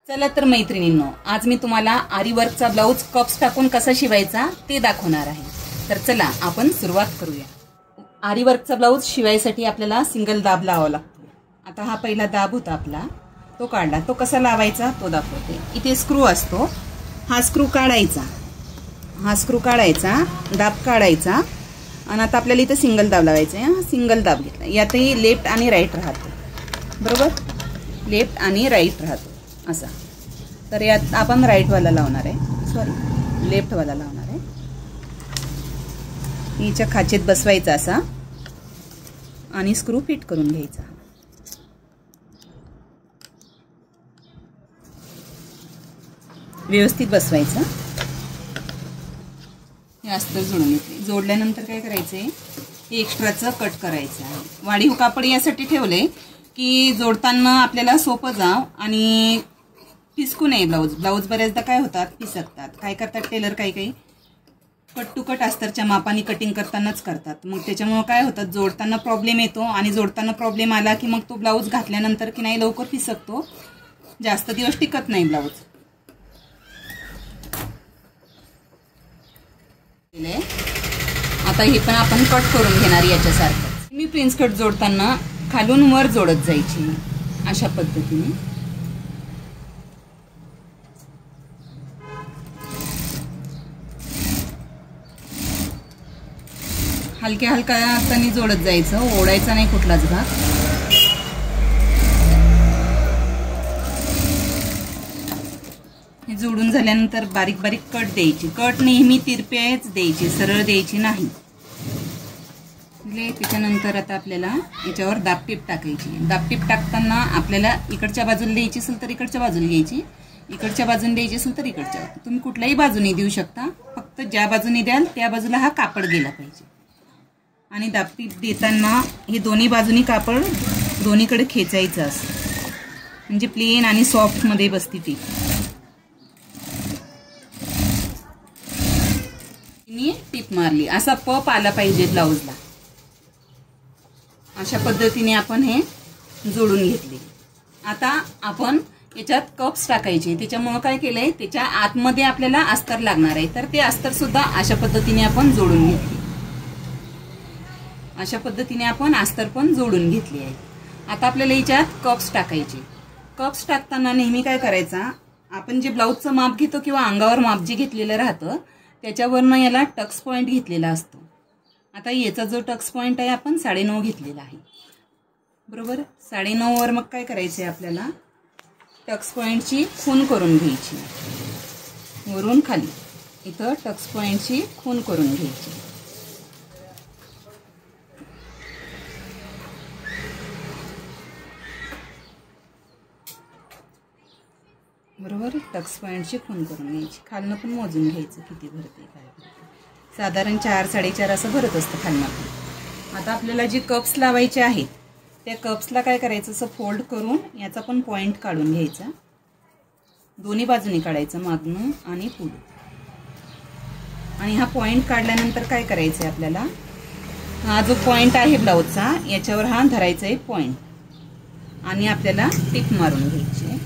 चला तर मैत्रिणींनो, आज मी तुम्हाला आरी वर्कचा ब्लाऊज कप्स टाकून कसा शिवायचा ते दाखवणार आहे। तर चला आपण सुरुवात करूया। आरी वर्कचा ब्लाऊज शिवायसाठी आपल्याला सिंगल दाब लावावा लागतो। आता हा पहिला दाब होता आपला, तो काढला। तो कसा लावायचा तो दाखवते। इथे स्क्रू असतो, हा स्क्रू काढायचा, दाब काढायचा आणि आता आपल्याला इथे सिंगल दाब लावायचा आहे। सिंगल दाब घेतला, यातही लेफ्ट आणि राईट राहतो, बरोबर, लेफ्ट आणि राईट राहतो असा। तर यात आपण राईट वाला लावणार आहे, सॉरी लेफ्ट वाला लावणार आहे। हिच्या खाचेत बसवायचा असा आणि स्क्रू फिट करून घ्यायचा। व्यवस्थित बसवायचं। हे अस्तर जोडून घेतले। जोडल्यानंतर काय करायचे, हे एक्स्ट्राचं कट करायचं आहे। वाढीव कापड यासाठी ठेवले की जोडताना आपल्याला सोपं जाव आणि फिसकू नये ब्लाऊज बऱ्याचदा काय होतात, फिसकतात। काय करतात टेलर, काही कट टू कट अस्तरच्या मापाने कटिंग करतानाच करतात। मग त्याच्यामुळे काय होतं, जोडताना प्रॉब्लेम येतो आणि जोडताना प्रॉब्लेम आला की मग तो ब्लाऊज घातल्यानंतर की नाही लवकर फिसकतो, जास्त दिवस टिकत नाही ब्लाऊज। आता हे पण आपण कट करून घेणार याच्यासारखं। मी प्रिन्स कट जोडताना खालून वर जोडत जायची अशा पद्धतीने। हलक्या हाताने जोडत जायचं, ओढायचा नाही कुठलाच भाग। हे जोडून झाल्यानंतर बारीक बारीक कट द्यायची। कट नेहमी तिरपेच द्यायची, सरळ द्यायची नाही। त्याच्यानंतर आता आपल्याला याच्यावर दाबटीप टाकायची। दाबटीप टाकताना आपल्याला इकडच्या बाजूला द्यायची असेल तर इकडच्या बाजूला घ्यायची, इकडच्या बाजूने द्यायची असेल तर इकडच्या। तुम्ही कुठल्याही बाजूने देऊ शकता, फक्त ज्या बाजूने द्याल त्या बाजूला हा कापड गेला पाहिजे। आणि दाबटीप देताना हे दोन्ही बाजूनी कापड दोन्हीकडे खेचायचं असं, म्हणजे प्लेन आणि सॉफ्ट मध्ये बसती टीप। टीप मारली असा पप आला पाहिजे ब्लाऊजला, अशा पद्धतीने आपण हे जोडून घेतले। आता आपण याच्यात कप्स टाकायचे, त्याच्यामुळे काय केलंय, त्याच्या आतमध्ये आपल्याला अस्तर लागणार आहे, तर ते अस्तर सुद्धा अशा पद्धतीने आपण जोडून घेतले। अशा पद्धतीने आपण अस्तर पण जोडून घेतली आहे। आता आपल्याला याच्यात कप्स टाकायचे। कप्स टाकताना नेहमी काय करायचा, आपण जे ब्लाऊजचं माप घेतो किंवा अंगावर माप जे घेतलेलं राहतं त्याच्यावरनं याला टक्स पॉइंट घेतलेला असतो। आता याचा जो टक्स पॉइंट आहे आपण 9.5 घेतलेला आहे, बरोबर। 9.5 वर मग काय करायचे, आपल्याला टक्स पॉइंटची खून करून घ्यायची, वरून खाली इथं टक्स पॉइंटची खून करून घ्यायची। बरोबर, टक्स पॉइंटची खून करून घ्यायची। खालनं पण मोजून घ्यायचं किती भरते काय भरते, साधारण 4 साडेचार असं भरत असतं खालनं पण। आता आपल्याला जे कप्स लावायचे आहेत त्या कप्सला काय करायचं, असं फोल्ड करून याचा पण पॉइंट काढून घ्यायचा, दोन्ही बाजूनी काढायचं, मागून आणि पुढे। आणि हा पॉइंट काढल्यानंतर काय करायचं आहे, आपल्याला हा जो पॉइंट आहे ब्लाऊजचा याच्यावर हा धरायचा आहे पॉइंट आणि आपल्याला टिप मारून घ्यायची।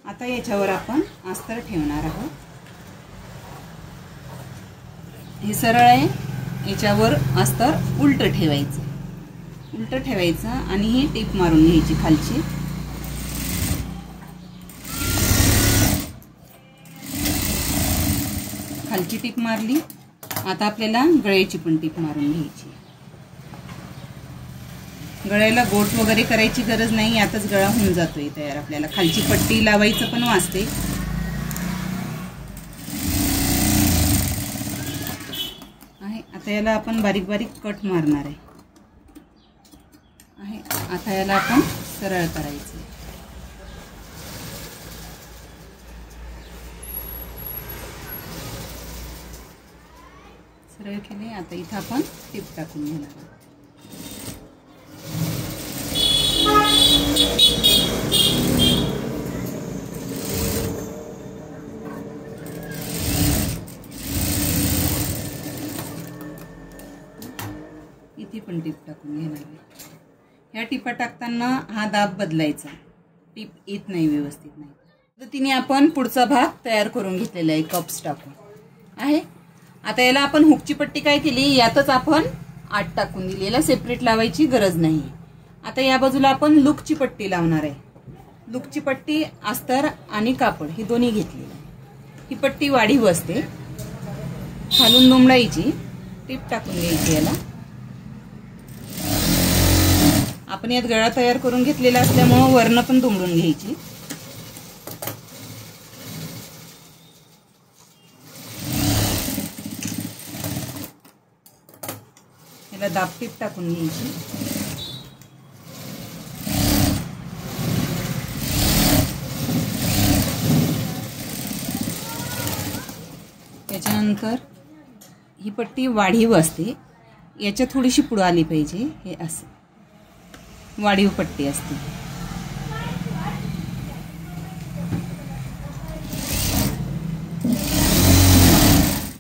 आता याच्यावर आपण अस्तर ठेवणार आहोत। हे सरळ आहे, याच्यावर अस्तर उलट ठेवायचं आणि ही टीप मारून घ्यायची खालची। खालची टीप मारली। आता आपल्याला गळ्याची पण टीप मारून घ्यायची। गळ्याला गोट वगैरे करायची गरज नाही, यातच गळा होऊन जातोय तयार। आपल्याला खालची पट्टी लावायचं पण वाचते आहे। आता याला आपण बारीक बारीक कट मारणार आहे। आता याला आपण सरळ करायचं। सरळ केले। आता इथं आपण टिप टाकून घेणार। ती पण टीप टाकून घेणार आहे. ह्या टिपा टाकताना हा दाब बदलायचा, टीप येत नाही व्यवस्थित नाही. पद्धतीने आपण पुढचा भाग तयार करून घेतलेला आहे कप्स टाकून आहे. आता याला आपण हुकची पट्टी काय केली, यातच आपण आत टाकून दिली, याला सेपरेट लावायची गरज नाही. आता या बाजूला आपण लुकची पट्टी लावणार आहे. लुकची पट्टी अस्तर आणि कापड हे दोन्ही घेतलेलं आहे. ही पट्टी वाढीव असते, खालून दुमडायची, टीप टाकून घ्यायची याला. आपण यात गळा तयार करून घेतलेला असल्यामुळे वर्ण पण दुमडून घ्यायची. याला दाब टीप टाकून घ्यायची. त्याच्यानंतर ही पट्टी वाढीव असते, याच्या थोडीशी पुढे आली पाहिजे. हे असं वाढीव पट्टी असते.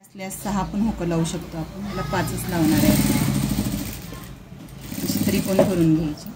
असल्यास 6 पण हुकं लावू शकतो आपण, याला 5च लावणार आहे. अशी त्रिकोण करून घ्यायची.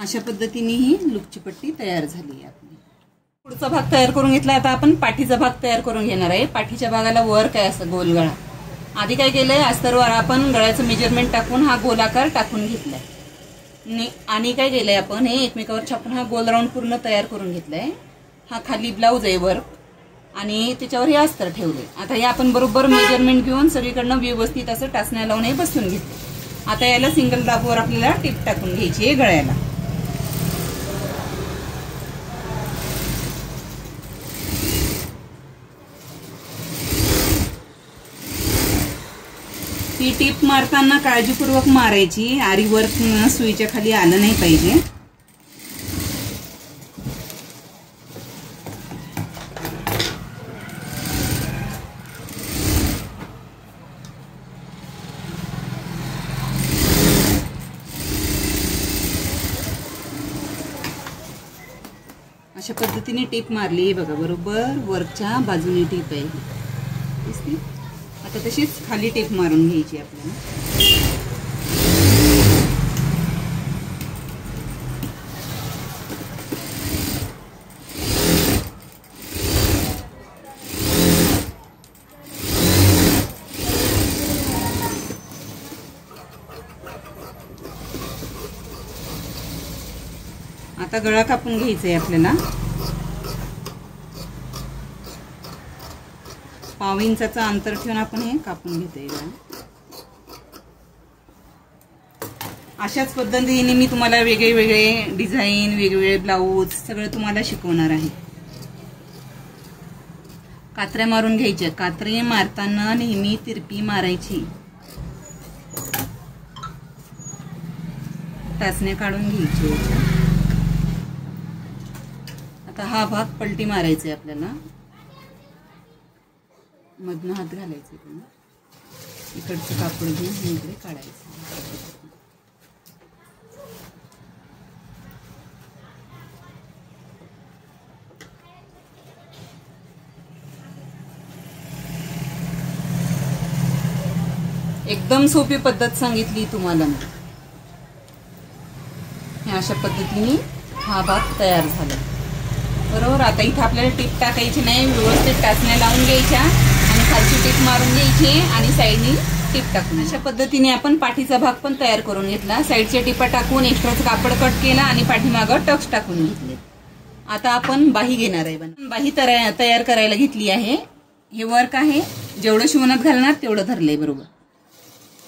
अशा पद्धतीने ही लुकची पट्टी तयार झाली आहे आपली. पुढचा भाग तयार करून घेतला. आता आपण पाठीचा भाग तयार करून घेणार आहे. पाठीच्या भागाला वर काय असं गोल गळा. आधी काय केलंय, अस्तरवर आपण गळ्याचं मेजरमेंट टाकून हा गोलाकार टाकून घेतलाय आणि काय केलंय आपण हे एकमेकावर छापून हा गोल राऊंड पूर्ण तयार करून घेतलाय. हा खाली ब्लाऊज आहे वर्क आणि त्याच्यावर हे अस्तर ठेवले. आता हे आपण बरोबर मेजरमेंट घेऊन सगळीकडनं व्यवस्थित असं टाचण्या लावून हे बसवून घेतले. आता याला सिंगल दाबवर आपल्याला टीप टाकून घ्यायची आहे गळ्याला. ही टीप मारताना काळजीपूर्वक मारायची, आरी वर्क सुईच्या खाली आलं नाही पाहिजे. अशा पद्धतीने टीप मारली बघा, बरोबर वर्कच्या बाजूने टीप आहे दिसते. आता तशीच खाली टीप मारून घ्यायची आपल्याला. आता गळा कापून घ्यायचा आहे आपल्याला. 1.5 इंचाचं अंतर ठेवून आपण हे कापून घेतोय गळा. अशाच पद्धतीने मी तुम्हाला वेगळे डिझाईन, वेगवेगळे ब्लाऊज सगळं तुम्हाला शिकवणार आहे. कात्र्या मारून घ्यायच्या. कात्रे मारताना नेहमी तिरपी मारायची. टाचण्या काढून घ्यायची. आता हा भाग पलटी मारायचा आपल्याला. मधनं हात घालायचे, इकडचं कापड घेऊन इकडे काढायचं. एकदम सोपी पद्धत सांगितली तुम्हाला मी. अशा पद्धतीने हा भाग तयार झाला बरोबर. आता इथं आपल्याला टीप टाकायची नाही, व्यवस्थित टाचण्या लावून घ्यायच्या आणि खालची टीप मारून घ्यायची आणि साईडनी टीप टाकून. अशा पद्धतीने आपण पाठीचा भाग पण तयार करून घेतला. साईडच्या टिपा टाकून एक्स्ट्राचं कापड कट केला आणि पाठीमागं टक्स टाकून घेतले. आता आपण बाही घेणार आहे. बाही तयार करायला घेतली आहे. हे वर्क आहे, जेवढं शिवणात घालणार तेवढं धरलंय बरोबर.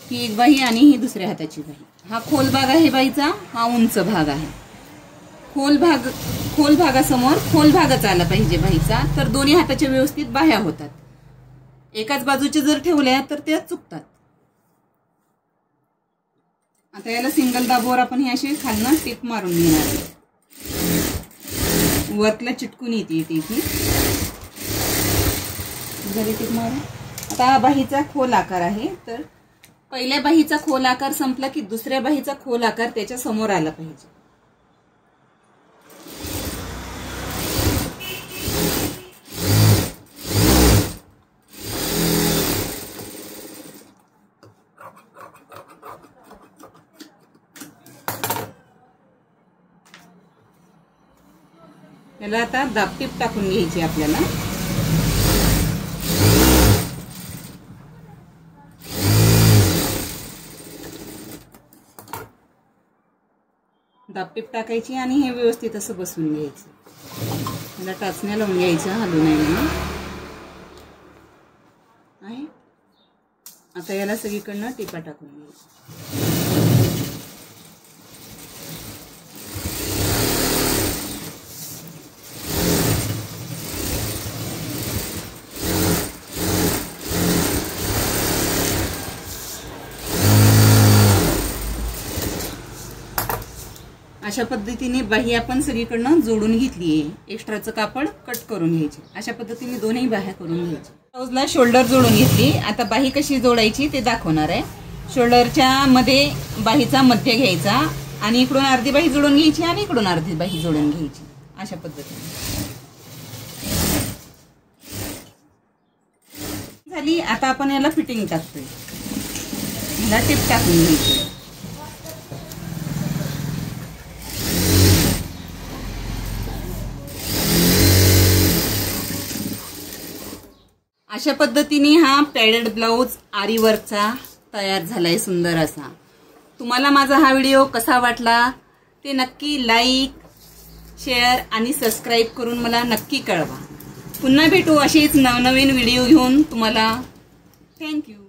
ही एक बाही आणि ही दुसऱ्या हाताची बाही. हा खोल भाग आहे बाईचा, हा उंच भाग आहे. खोल भागासमोर खोल भागच आला पाहिजे बाईचा, तर दोन्ही हाताच्या व्यवस्थित बाह्या होतात. एकाच बाजूचे जर ठेवल्या तर त्या चुकतात. आता याला सिंगल दाबावर आपण हे अशी खालनं टिप मारून घेणार आहे. वरला चिटकून येते टिप. झाली टिप मारून. आता बाहीचा खोल आकार आहे, तर पहिल्या बाहीचा खोल आकार संपला की दुसऱ्या बाहीचा खोल आकार त्याच्या समोर आला पाहिजे. याला आता दाबटीप टाकून घ्यायची आपल्याला. दाबटीप टाकायची आणि हे व्यवस्थित असं बसवून घ्यायचं. याला टाचण्या लावून घ्यायचं, हलू नये म्हणून आहे. आता याला सगळीकडनं टिपा टाकून घ्यायचं. अशा पद्धतीने बाही आपण सगळीकडनं जोडून घेतली आहे. एक्स्ट्राचं कापड कट करून घ्यायचे. अशा पद्धतीने दोन्ही बाह्या करून घ्यायच्या. ब्लाऊजला शोल्डर जोडून घेतली. आता बाही कशी जोडायची ते दाखवणार आहे. शोल्डरच्या मध्ये बाहीचा मध्य घ्यायचा आणि इकडून अर्धी बाही जोडून घ्यायची आणि इकडून अर्धी बाही जोडून घ्यायची. अशा पद्धतीने झाली. आता आपण याला फिटिंग टाकतोय. याला टिप टाकून घ्यायची. अशा पद्धतीने हा पॅडेड ब्लाऊज आरी वर्कचा तयार झालाय सुंदर असा. तुम्हाला माझा हा व्हिडिओ कसा वाटला ते नक्की लाईक, शेअर आणि सबस्क्राईब करून मला नक्की कळवा. पुन्हा भेटू असेच नवनवीन व्हिडिओ घेऊन तुम्हाला. थँक्यू.